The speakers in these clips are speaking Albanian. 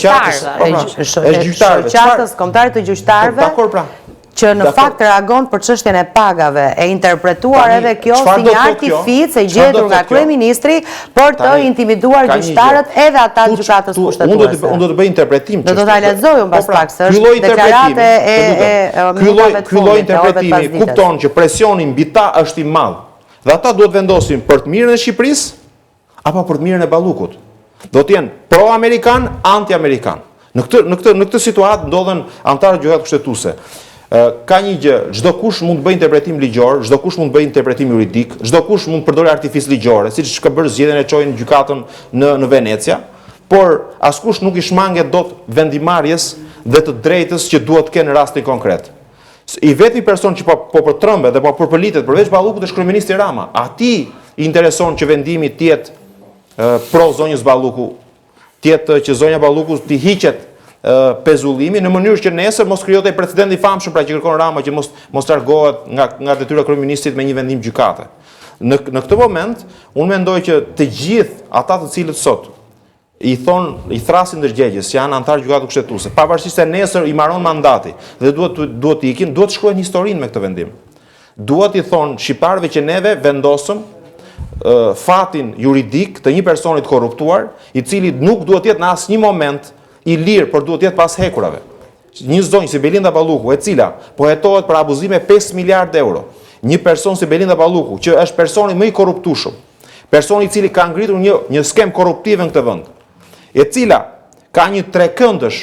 shoqatës kombëtare të gjyqtarëve, që në fakt reagon për çështjen e pagave, e interpretuar edhe kjo si një artific e gjetur nga kryeministri për të intimiduar gjyqtarët edhe ata gjykatës kushtetuese. Unë do të bëj interpretim. Do ta lexoj unë pas pak se është deklarate Ky lloj interpretimi kupton që presioni mbi ta është i madh. Dhe ata duhet vendosin për të mirën e Shqipërisë apo për të mirën e Ballukut. Do të jenë pro-amerikan, anti-amerikan. Në këtë situatë ndodhen anëtarët e gjykatës kushtetuese. Ka një gjë, çdo kush mund të bëjë interpretim ligjor, çdo kush mund të bëjë interpretim juridik, çdo kush mund të përdorë artific ligjore, siç ka bërë zgjedhjen e çojnë gjykatën në Venecia, por askush nuk i shmanget dot vendimarrjes dhe të drejtës që duhet të kenë në rastin konkret. I vetmi person që po përtrëmbet dhe po përpolitet përveç Ballukut është kryeministri Rama. Atij i intereson që vendimi të jetë pro zonjës Balluku, të jetë që zonja Balluku të hiqet pezullimi në mënyrë që nesër mos krijohet ai precedent i famshëm pra që kërkon Rama që mos largohet nga detyra e kryeministrit me një vendim gjykate. Në këtë moment unë mendoj që të gjithë ata të cilët sot i thrasin ndërgjegjës, që janë anëtar gjykatë kushtetuese, pavarësisht se nesër i mbaron mandati dhe duhet të ikin, duhet të shkruajnë historinë me këtë vendim. Duhet i thonë shqiptarëve që neve vendosëm fatin juridik të një personi të korruptuar, i cili nuk duhet të jetë në asnjë moment i lirë, por duhet jetë pas hekurave. Një zonjë si Belinda Balluku, e cila po hetohet për abuzime 5 miliard euro. Një person si Belinda Balluku, që është personi më i korruptueshëm, personi i cili ka ngritur një skem korruptive në këtë vend, e cila ka një trekëndësh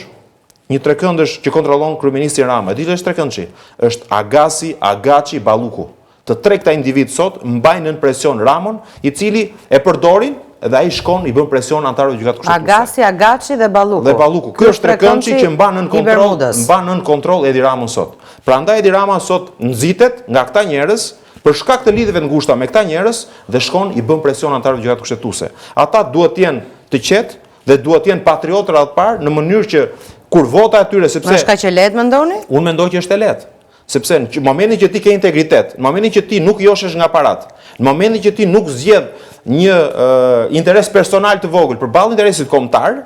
që kontrollon kryeministri Rama. Ditë është trekëndshi, është Agasi, Agaçi, Balluku. Të tre këta individ sot mbajnë nën presion Ramon, i cili e përdorin dhe ai shkon i bën presion anëtarëve të gjykatës kushtetuese. Agasi, Agaçi dhe Balluku. Ky është trekëndshi që mban nën kontroll Edi Ramën sot. Prandaj Edi Rama sot nxitet nga këta njerëz për shkak të lidhjeve të ngushta me këta njerëz dhe shkon i bën presion anëtarëve të gjykatës kushtetuese. Ata duhet të jenë të qetë dhe duhet të jenë patriotë radh parë në mënyrë që kur vota e tyre sepse është kaq e lehtë mendoni? Unë mendoj që është e lehtë. Sepse në momentin që ti ke integritet, në momentin që ti nuk joshesh nga parat, në momentin që ti nuk zgjedh një interes personal të vogël përballë interesit kombëtar,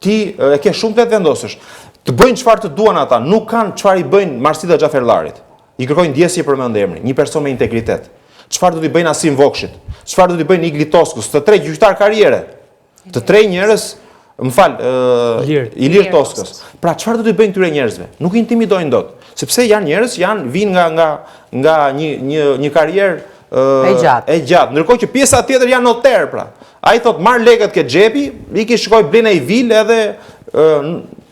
ti e ke shumë të vendosësh. Të bëjnë çfarë të duan ata, nuk kanë çfarë i bëjnë Marsida Xhaferllarit. I kërkojnë ndjesje për mend emrin, një person me integritet. Çfarë do t'i bëjnë Asim Vokshit? Çfarë do t'i bëjnë Igli Toskës, të tre gjyqtar karriere, të tre njerëz, Ilir Toskës. Pra çfarë do t'i bëjnë këtyre njerëzve? Nuk intimidojnë dot, sepse janë njerëz vinë nga një karrierë e gjatë. Ndërkohë që pjesa tjetër janë noter, pra. Ai thot marr lekët ke xhepi, iki shkoj blen ai vil edhe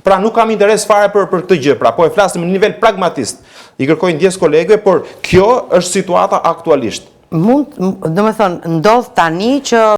pra nuk kam interes fare për këtë gjë, pra po e flasim në nivel pragmatist. I kërkojnë ndjes kolegëve, por kjo është situata aktualisht. Domethënë ndodh tani që